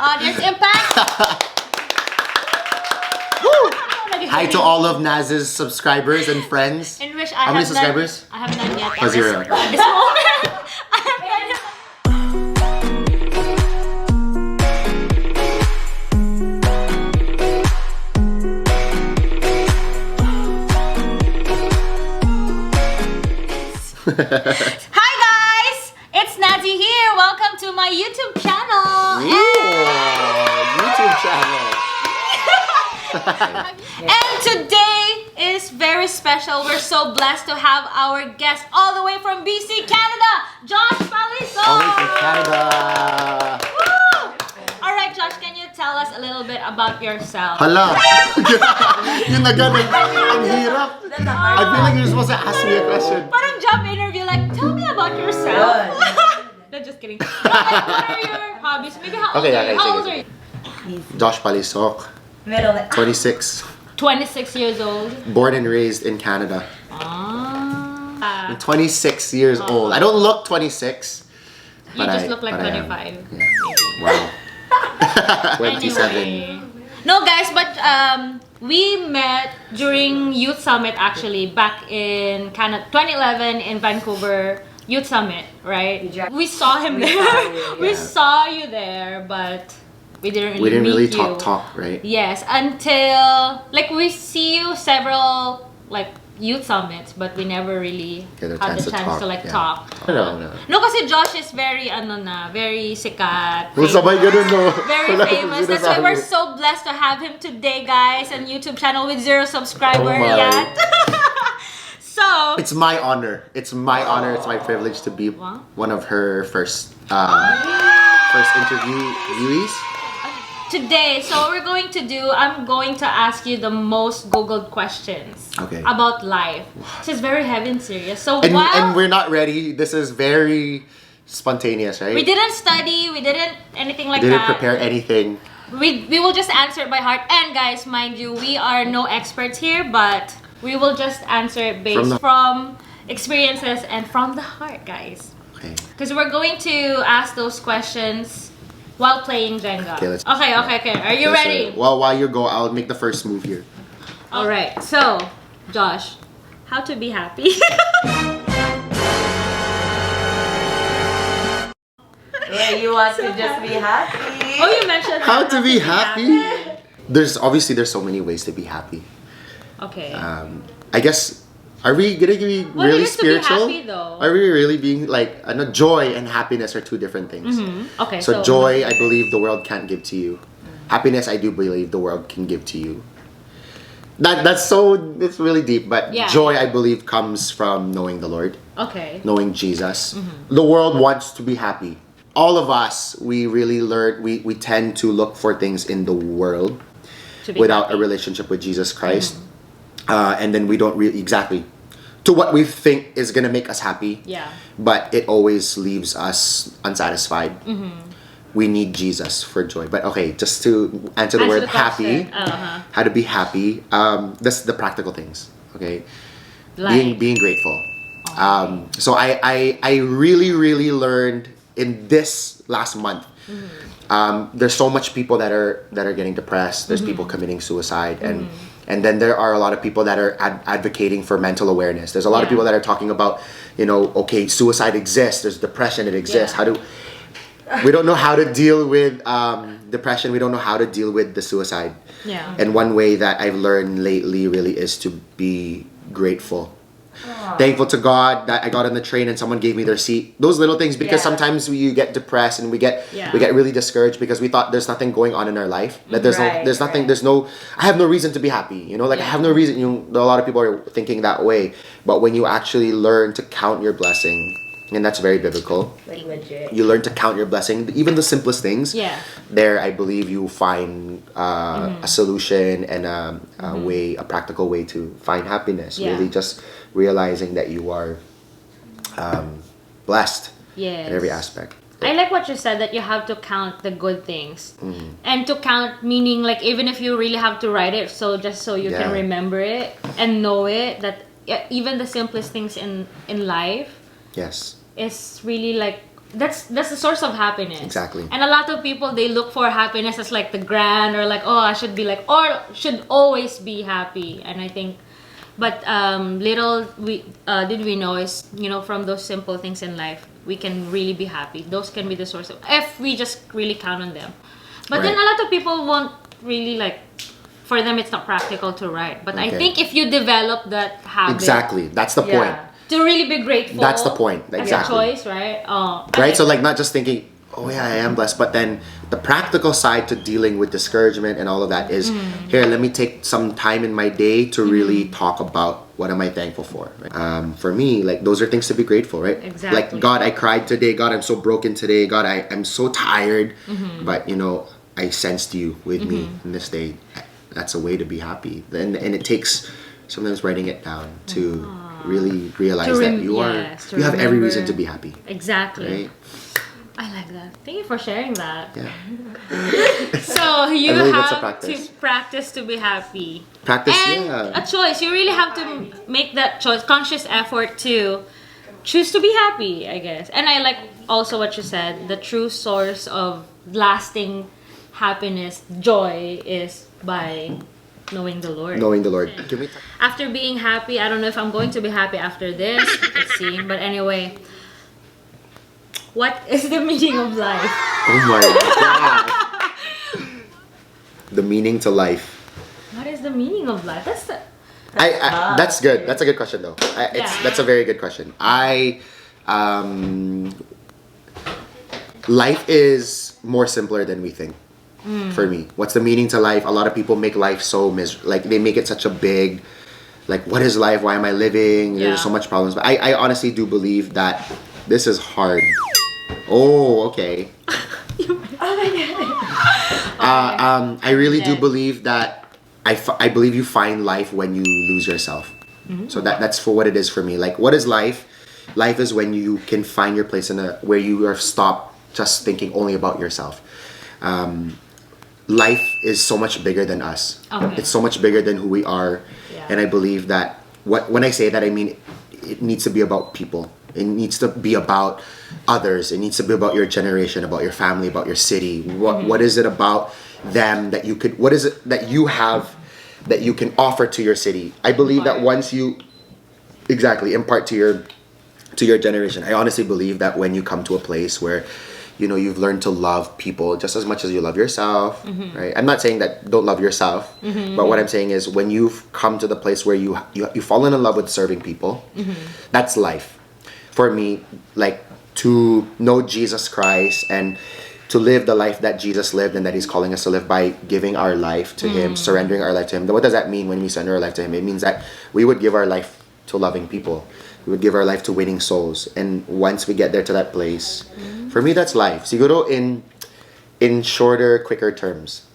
audience impact. Hi to all of Naz's subscribers and friends. In which How many subscribers? I have none yet. Zero. At this moment, I have none yet. Hi guys! It's Nazi here. Welcome to my YouTube channel. YouTube channel. And today is very special. We're so blessed to have our guest all the way from BC, Canada, Josh Palisoc. All the way from Canada. Woo! All right, Josh, can you tell us a little bit about yourself? Hala! Yun na ganun. Ang hirap. I feel like you're supposed to ask me a question. Parang job interview, like, tell me about yourself. No, just kidding. What are your hobbies? Maybe how old are you? Josh Palisoc, 26, 26 years old. born and raised in Canada. I'm 26 years old. I don't look 26. You just look like 25. Yeah. Wow. 27. Anyway. No, guys, but we met during Youth Summit actually back in Canada, 2011 in Vancouver Youth Summit, right? We saw him there. We saw you there, but we didn't really meet you. talk, right? Yes, until like we see you several like youth summits, but we never really had the chance to like talk. No. No, kasi Josh is very very sikat. Very famous. That's why we're so blessed to have him today, guys, on YouTube channel with 0 subscribers yet. So it's my honor. It's my honor. It's my privilege to be one of her first interviewees. Today, so what we're going to do, I'm going to ask you the most Googled questions about life. This is very heavy and serious. So and we're not ready. This is very spontaneous, right? We didn't study. We didn't anything like didn't that. Prepare anything. We will just answer it by heart. And guys, mind you, we are no experts here, but we will just answer it based from experiences and from the heart, guys. Okay. Because we're going to ask those questions while playing Jenga. Okay. Are you ready? Well, while you go, I'll make the first move here. All right. So, Josh, how to be happy? You want to just be happy? Oh, you mentioned how to be happy. There's so many ways to be happy. Okay. I guess. Are we gonna be really spiritual? To be happy, though? Are we really being like joy and happiness are two different things? Okay. So joy, I believe the world can't give to you. Happiness, I do believe the world can give to you. It's really deep, but joy, I believe, comes from knowing the Lord. Okay. Knowing Jesus. The world wants to be happy. All of us, we really learn. We tend to look for things in the world without a relationship with Jesus Christ. And then we don't really to what we think is gonna make us happy. Yeah. But it always leaves us unsatisfied. We need Jesus for joy. But okay, just to answer the word happy, how to be happy. That's the practical things. Okay. Being grateful. So I really learned in this last month. There's so much people that are getting depressed. There's people committing suicide and then there are a lot of people that are advocating for mental awareness. There's a lot of people that are talking about, suicide exists. There's depression. It exists. We don't know how to deal with depression. We don't know how to deal with the suicide. Yeah. And one way that I've learned lately really is to be grateful. Thankful to God that I got on the train and someone gave me their seat. Those little things, because sometimes you get depressed and we get really discouraged because we thought there's nothing going on in our life. That I have no reason to be happy. I have no reason. A lot of people are thinking that way, but when you actually learn to count your blessing, and that's very biblical. Like legit. You learn to count your blessing, even the simplest things. Yeah. There, I believe you find a solution and a practical way to find happiness. Yeah. Really, just realizing that you are blessed in every aspect. I like what you said, that you have to count the good things. And to count meaning like even if you really have to write it, so just so you can remember it and know it, that even the simplest things in life is really like that's the source of happiness. Exactly. And a lot of people, they look for happiness as like the grand, or like, oh, I should be like, or should always be happy. And I think, but little did we know is, from those simple things in life, we can really be happy. Those can be the source of, if we just really count on them. But then a lot of people won't really like, for them it's not practical to write. But I think if you develop that habit. Exactly. That's the point. To really be grateful. That's the point. Exactly. As a choice, right? Right? So like not just thinking, oh yeah, I am blessed, but then the practical side to dealing with discouragement and all of that is, here, let me take some time in my day to really talk about what am I thankful for. Right? For me, like those are things to be grateful, right? Exactly. Like, God, I cried today. God, I'm so broken today. God, I'm so tired. But I sensed you with me in this day. That's a way to be happy. And it takes sometimes writing it down to really realize that you have every reason to be happy. Exactly. Right? I like that. Thank you for sharing that. Yeah. So you really have to practice to be happy. Practice, and a choice. You really have to make that choice, conscious effort to choose to be happy, I guess. And I like also what you said. The true source of lasting happiness, joy, is by knowing the Lord. Knowing the Lord. After being happy, I don't know if I'm going to be happy after this. Let's see. But anyway, what is the meaning of life? Oh my God. The meaning to life. What is the meaning of life? That's good. That's a good question though. That's a very good question. Life is more simpler than we think. For me, what's the meaning to life? A lot of people make life so like they make it such a big, like, what is life? Why am I living? There's so much problems. But I honestly do believe that this is hard. Oh, okay. I really do believe that I believe you find life when you lose yourself. So that's for what it is for me. Like, what is life? Life is when you can find your place where you are stopped just thinking only about yourself. Life is so much bigger than us. It's so much bigger than who we are. And I believe that when I say that, I mean it needs to be about people. It needs to be about others. It needs to be about your generation, about your family, about your city. What is it about them that you could, what is it that you have that you can offer to your city? I believe that once you impart to your generation, I honestly believe that when you come to a place where you've learned to love people just as much as you love yourself, right? I'm not saying that don't love yourself, but what I'm saying is when you've come to the place where you've fallen in love with serving people, that's life. For me, like, to know Jesus Christ and to live the life that Jesus lived and that He's calling us to live by giving our life to Him, surrendering our life to Him. What does that mean when we surrender our life to Him? It means that we would give our life to loving people. We would give our life to winning souls. And once we get there to that place, for me, that's life. Siguro in shorter, quicker terms,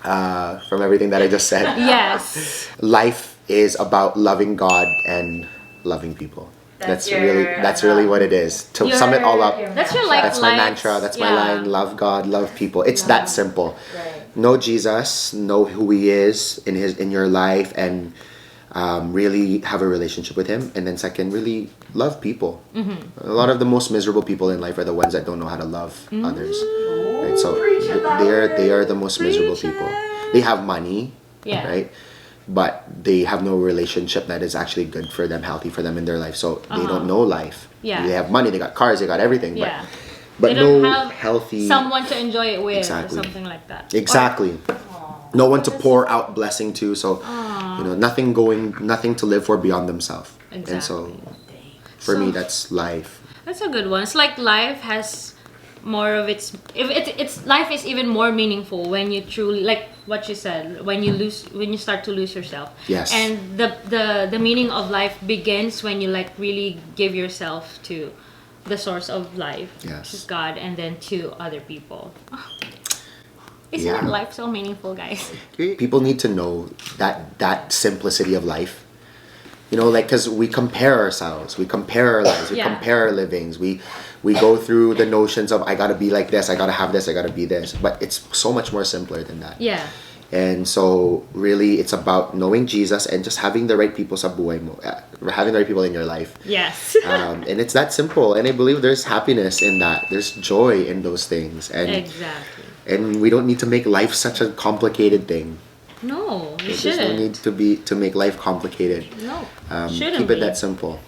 from everything that I just said. Yes. Life is about loving God and loving people. That's really what it is. To sum it all up, that's my mantra. That's my line. Love God, love people. It's that simple. Right. Know Jesus, know who He is in your life, and really have a relationship with Him. And then second, really love people. A lot of the most miserable people in life are the ones that don't know how to love others. Right? So they are the most miserable people. They have money, right? But they have no relationship that is actually good for them, healthy for them in their life. So they don't know life. They have money, they got cars, they got everything. But they don't no have healthy someone to enjoy it with, or something like that. Exactly. No one to pour out blessing to. So nothing to live for beyond themselves. Exactly. And so for me, that's life. That's a good one. It's like life has more of it's life is even more meaningful when you truly, like what you said, when you start to lose yourself. Yes. And the meaning of life begins when you like really give yourself to the source of life, which is God, and then to other people. Isn't life so meaningful, guys? People need to know that simplicity of life. Like, because we compare ourselves, we compare our lives, we compare our livings, we go through the notions of I gotta be like this, I gotta have this, I gotta be this, but it's so much more simpler than that. And so really it's about knowing Jesus and just having the right people sa buhay mo, having the right people in your life. Yes. And it's that simple, and I believe there's happiness in that. There's joy in those things, and Exactly. and we don't need to make life such a complicated thing. No, you There's no shouldn't. need to make life complicated. No, Keep shouldn't it be. that simple.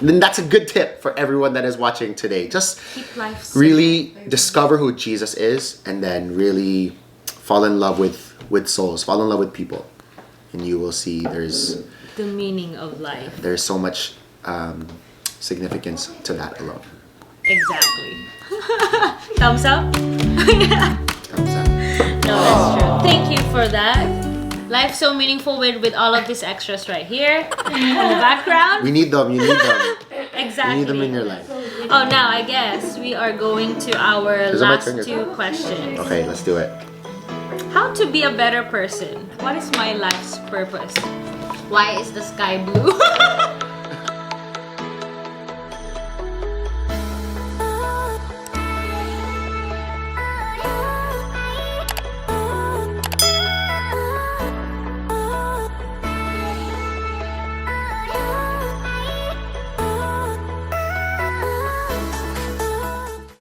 Then that's a good tip for everyone that is watching today. Just Keep life simple. really discover who Jesus is, and then really fall in love with souls, fall in love with people, and you will see there's The meaning of life. so much significance to that alone. Exactly. Thumbs up? Thumbs up. No, that's true. Thank you for that. Life's so meaningful with all of these extras right here in the background. We need them. You need them. Exactly. You need them in your life. Oh, now I guess we are going to our Is it my last turn? 2 questions. Okay, let's do it. How to be a better person? What is my life's purpose? Why is the sky blue?